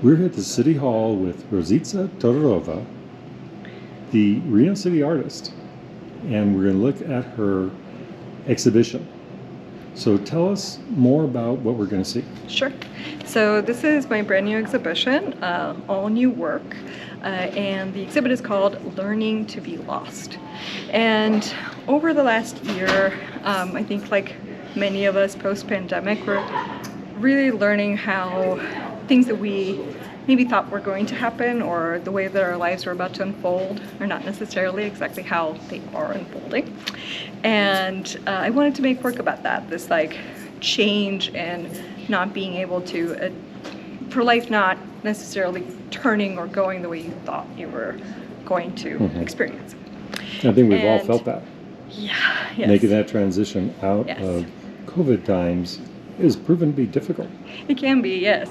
We're at the City Hall with Rossitza Todorova, the Reno City Artist, and we're going to look at her exhibition. So tell us more about what we're going to see. Sure. So this is my brand new exhibition, all new work, and the exhibit is called Learning to be Lost. And over the last year, I think like many of us post-pandemic, we're really learning how things that we maybe thought were going to happen or the way that our lives are about to unfold are not necessarily exactly how they are unfolding. And I wanted to make work about that, this like change and not being able to, for life not necessarily turning or going the way you thought you were going to experience. I think we've all felt that. Yeah, yes. Making that transition out of COVID times is proven to be difficult. It can be, yes.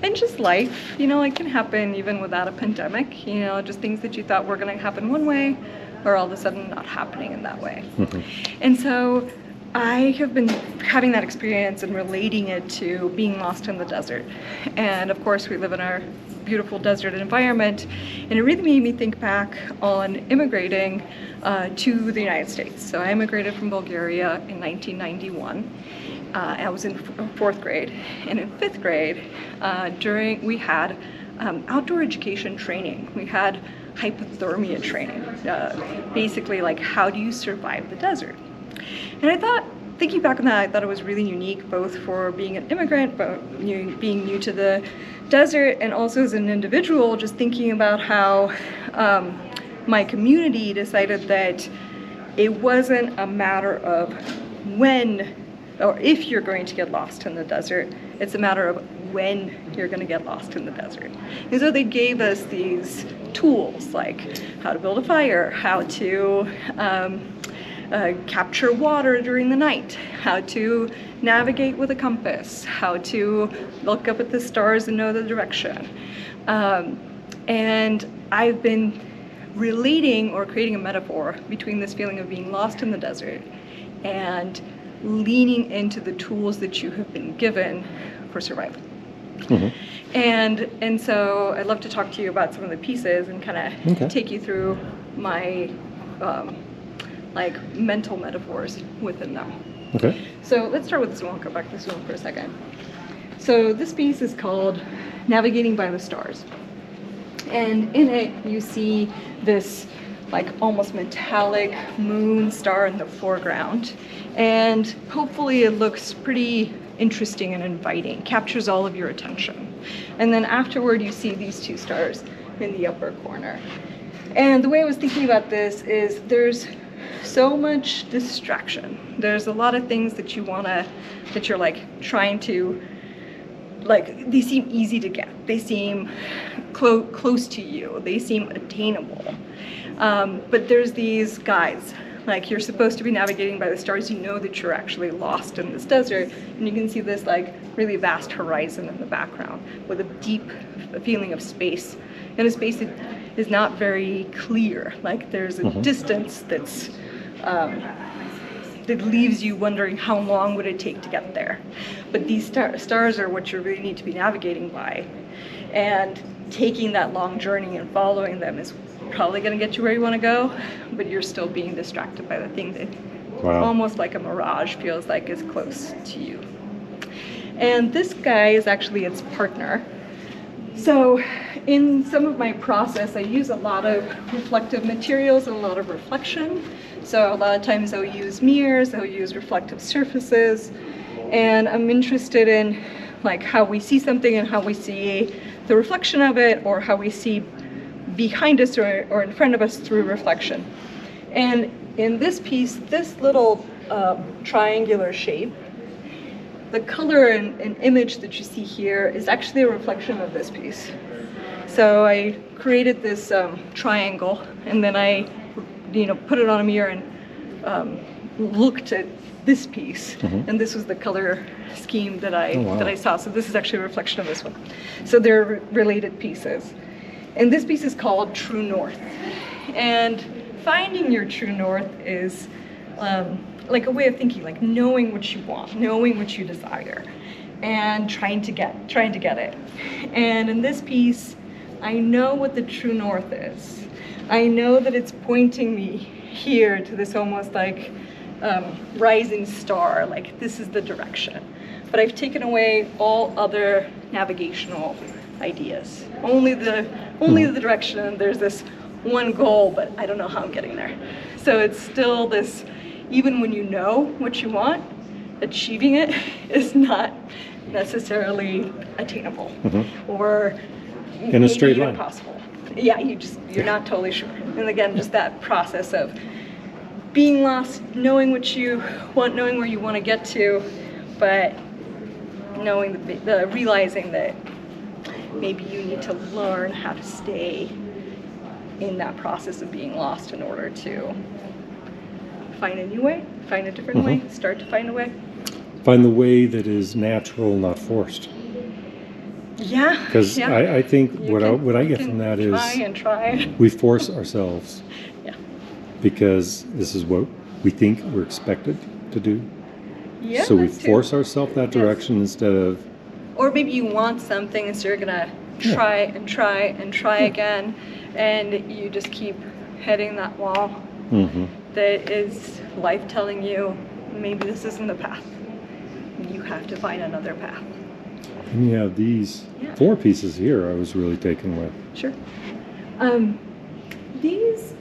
And just life, it can happen even without a pandemic, just things that you thought were going to happen one way are all of a sudden not happening in that way. And so I have been having that experience and relating it to being lost in the desert. And of course, we live in our beautiful desert environment, and it really made me think back on immigrating to the United States. So I immigrated from Bulgaria in 1991. I was in fourth grade, and in fifth grade, we had outdoor education training. We had hypothermia training, basically like how do you survive the desert. And I thought, thinking back on that, I thought it was really unique, both for being an immigrant, but being new to the desert, and also as an individual, just thinking about how my community decided that it wasn't a matter of when or if you're going to get lost in the desert, it's a matter of when you're going to get lost in the desert. And so they gave us these tools like how to build a fire, how to capture water during the night, how to navigate with a compass, how to look up at the stars and know the direction. And I've been relating or creating a metaphor between this feeling of being lost in the desert and leaning into the tools that you have been given for survival. And so I'd love to talk to you about some of the pieces and kind of take you through my like mental metaphors within them. So let's start with this one. I'll go back to this one for a second. So this piece is called Navigating by the Stars. And in it you see this like almost metallic moon star in the foreground. And hopefully it looks pretty interesting and inviting, captures all of your attention. And then afterward you see these two stars in the upper corner. And the way I was thinking about this is there's so much distraction. There's a lot of things that you're like trying to, like, they seem easy to get. They seem close to you. They seem attainable. But there's these guides, like you're supposed to be navigating by the stars. You know that you're actually lost in this desert, and you can see this like really vast horizon in the background with a deep feeling of space. And a space that is not very clear. Like there's a distance that's that leaves you wondering how long would it take to get there. But these stars are what you really need to be navigating by. And taking that long journey and following them is probably going to get you where you want to go, but you're still being distracted by the thing that almost like a mirage feels like is close to you. And this guy is actually its partner. So in some of my process, I use a lot of reflective materials and a lot of reflection. So a lot of times I'll use mirrors, I'll use reflective surfaces, and I'm interested in like how we see something and how we see the reflection of it, or how we see behind us or in front of us through reflection. And in this piece, this little triangular shape, the color and image that you see here is actually a reflection of this piece. So I created this triangle, and then I put it on a mirror and looked at this piece, and this was the color scheme that I saw. So this is actually a reflection of this one. So they're related pieces. And this piece is called True North. And finding your true north is like a way of thinking, like knowing what you want, knowing what you desire. and trying to get it. And in this piece, I know what the true north is. I know that it's pointing me here to this almost like rising star, like this is the direction. But I've taken away all other navigational ideas. Only the direction, and there's this one goal, but I don't know how I'm getting there. So it's still this, even when you know what you want, achieving it is not necessarily attainable or in a straight line. Possible. Yeah, you're not totally sure. And again, just that process of being lost, knowing what you want, knowing where you want to get to, but knowing realizing that maybe you need to learn how to stay in that process of being lost in order to find a new way, find a different way, start to find a way. Find the way that is natural, not forced. Yeah. Because I think what I get from that is try. we force ourselves. Yeah. Because this is what we think we're expected to do. Yeah. So we force ourselves that direction instead of. Or maybe you want something, and so you're gonna try and try and try again, and you just keep hitting that wall. That is life telling you maybe this isn't the path. You have to find another path. And you have these 4 pieces here I was really taken with. Sure. These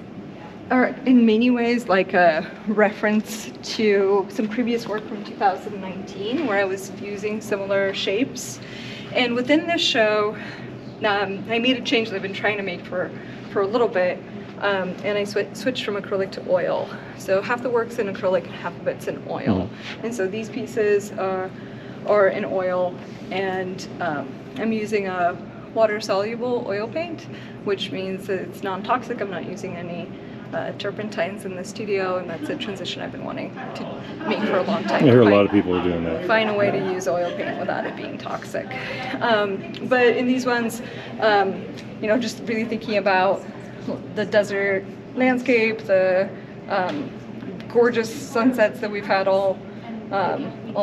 are in many ways like a reference to some previous work from 2019 where I was using similar shapes. And within this show, I made a change that I've been trying to make for a little bit. And I switched from acrylic to oil. So half the work's in acrylic and half of it's in oil. And so these pieces are in oil, and I'm using a water-soluble oil paint, which means that it's non-toxic. I'm not using any turpentines in the studio, and that's a transition I've been wanting to make for a long time. I hear a lot of people are doing that. Find a way to use oil paint without it being toxic. But in these ones, just really thinking about the desert landscape, the gorgeous sunsets that we've had all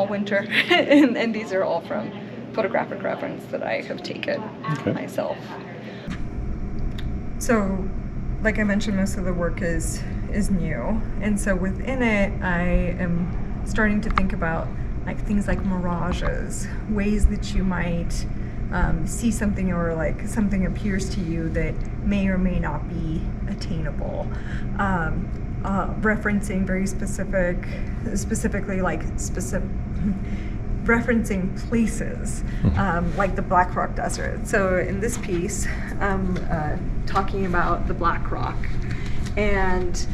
winter, and these are all from photographic reference that I have taken myself. So, like I mentioned, most of the work is new, and so within it, I am starting to think about like things like mirages, ways that you might see something, or like something appears to you that may or may not be attainable. Referencing very referencing places, like the Black Rock Desert. So in this piece, I'm talking about the Black Rock, and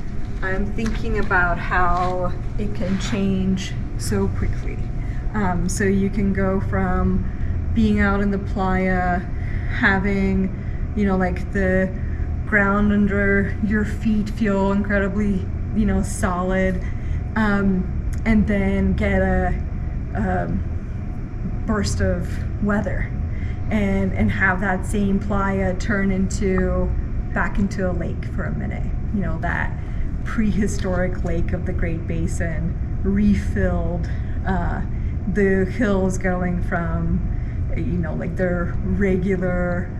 I'm thinking about how it can change so quickly. So you can go from being out in the playa, having, like the ground under your feet feel incredibly, solid, and then get a burst of weather, and have that same playa turn back into a lake for a minute. That prehistoric lake of the Great Basin refilled, the hills going from like their regular,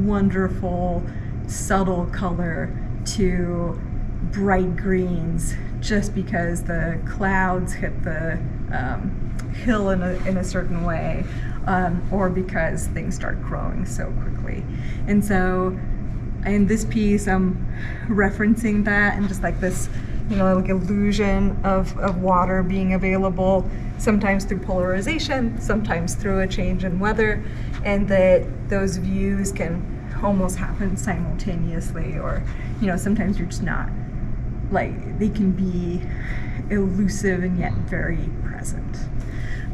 wonderful, subtle color to bright greens, just because the clouds hit the hill in a certain way, or because things start growing so quickly. And so in this piece, I'm referencing that, and just like this, like illusion of water being available, sometimes through polarization, sometimes through a change in weather, and that those views can almost happen simultaneously, or sometimes you're just not, like, they can be elusive and yet very present.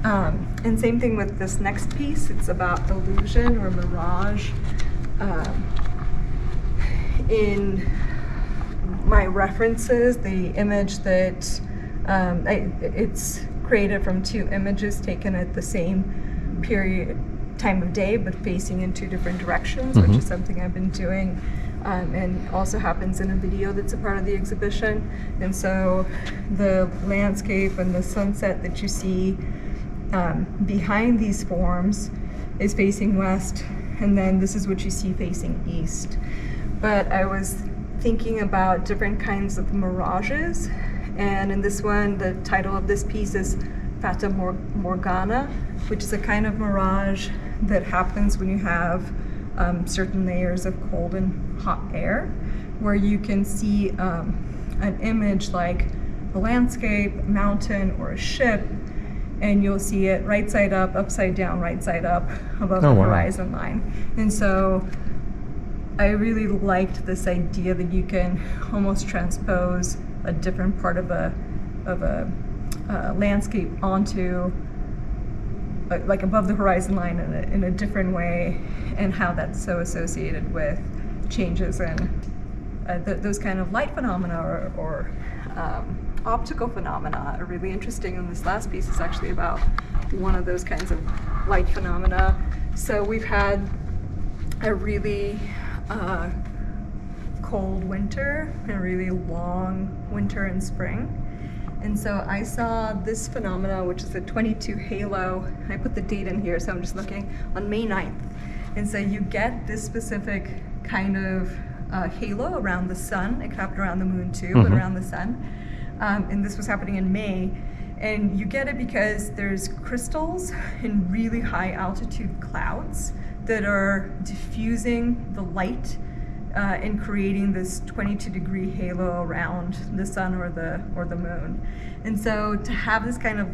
And same thing with this next piece. It's about illusion or mirage. In my references, the image that it's created from 2 images taken at the same time of day, but facing in 2 different directions, which is something I've been doing, and also happens in a video that's a part of the exhibition. And so the landscape and the sunset that you see behind these forms is facing west, and then this is what you see facing east. But I was thinking about different kinds of mirages, and in this one, the title of this piece is Fata Morgana, which is a kind of mirage that happens when you have certain layers of cold and hot air, where you can see an image like a landscape, mountain, or a ship, and you'll see it right side up, upside down, right side up above the horizon line. And so I really liked this idea that you can almost transpose a different part of a landscape onto like above the horizon line in a different way, and how that's so associated with changes in those kind of light phenomena or optical phenomena are really interesting. And this last piece is actually about one of those kinds of light phenomena. So we've had a really cold winter and a really long winter and spring. And so I saw this phenomena, which is a 22 halo. I put the date in here, so I'm just looking on May 9th. And so you get this specific kind of halo around the sun. It could happen around the moon too, but around the sun. And this was happening in May. And you get it because there's crystals in really high altitude clouds that are diffusing the light and creating this 22-degree halo around the sun or the moon. And so to have this kind of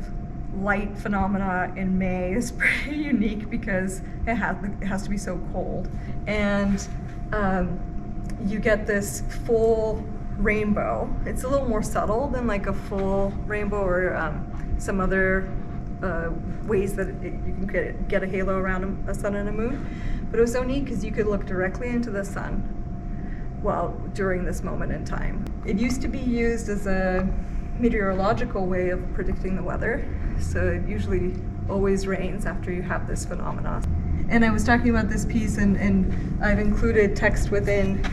light phenomena in May is pretty unique because it has to be so cold. And you get this full rainbow. It's a little more subtle than like a full rainbow or some other ways that you can get a halo around a sun and a moon. But it was so neat because you could look directly into the sun during this moment in time. It used to be used as a meteorological way of predicting the weather. So it usually always rains after you have this phenomenon. And I was talking about this piece, and I've included text within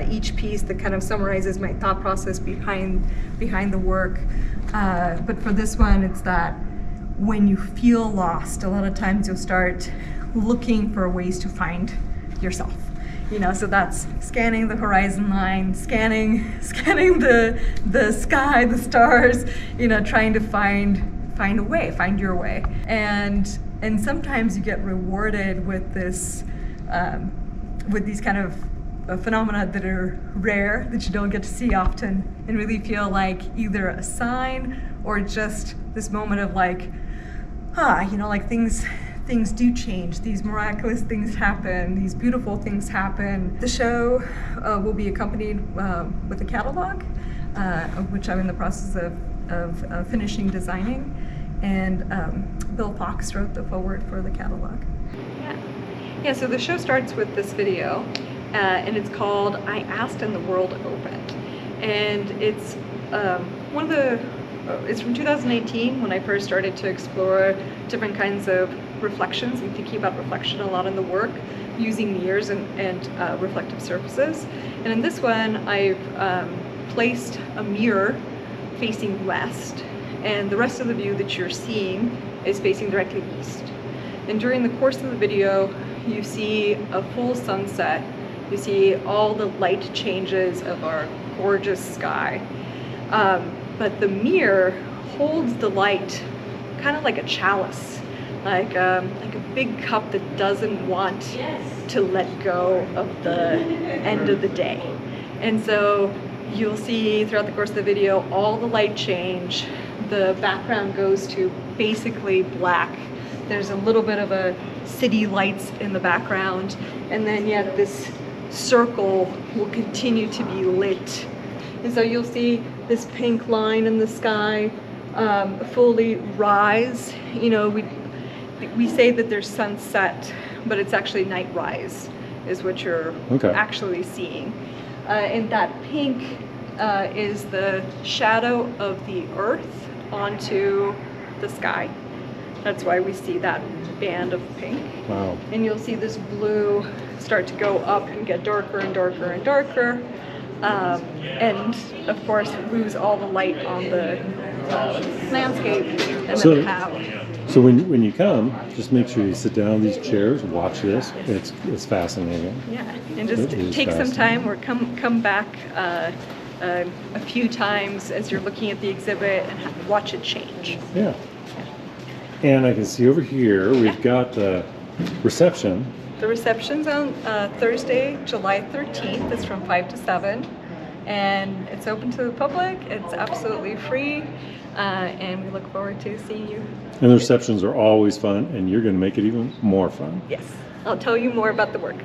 each piece that kind of summarizes my thought process behind the work. But for this one, it's that when you feel lost, a lot of times you'll start looking for ways to find yourself. So that's scanning the horizon line, scanning the sky, the stars, trying to find a way, find your way. And sometimes you get rewarded with this, with these kind of phenomena that are rare, that you don't get to see often, and really feel like either a sign or just this moment of like, like things do change, these miraculous things happen, these beautiful things happen. The show will be accompanied with a catalog, which I'm in the process of finishing designing, and Bill Fox wrote the foreword for the catalog. Yeah, so the show starts with this video, and it's called I Asked and the World Opened. And it's it's from 2018 when I first started to explore different kinds of reflections and thinking about reflection a lot in the work using mirrors and reflective surfaces. And in this one, I've placed a mirror facing west, and the rest of the view that you're seeing is facing directly east. And during the course of the video, you see a full sunset. You see all the light changes of our gorgeous sky. But the mirror holds the light kind of like a chalice, like a big cup that doesn't want to let go of the end of the day. And so you'll see throughout the course of the video all the light change. The background goes to basically black. There's a little bit of a city lights in the background, and then yet this circle will continue to be lit. And so you'll see this pink line in the sky fully rise. We say that there's sunset, but it's actually night rise is what you're actually seeing. And that pink is the shadow of the earth onto the sky. That's why we see that band of pink. Wow. And you'll see this blue start to go up and get darker and darker and darker. And of course lose all the light on the landscape, and then have So when you come, just make sure you sit down in these chairs, watch this. It's fascinating. Yeah, and just It is take some fascinating. time or come back a few times as you're looking at the exhibit and watch it change. Yeah. And I can see over here we've got the reception. The reception's on Thursday, July 13th. It's from 5 to 7. And it's open to the public. It's absolutely free. And we look forward to seeing you. And the receptions are always fun, and you're going to make it even more fun. Yes, I'll tell you more about the work.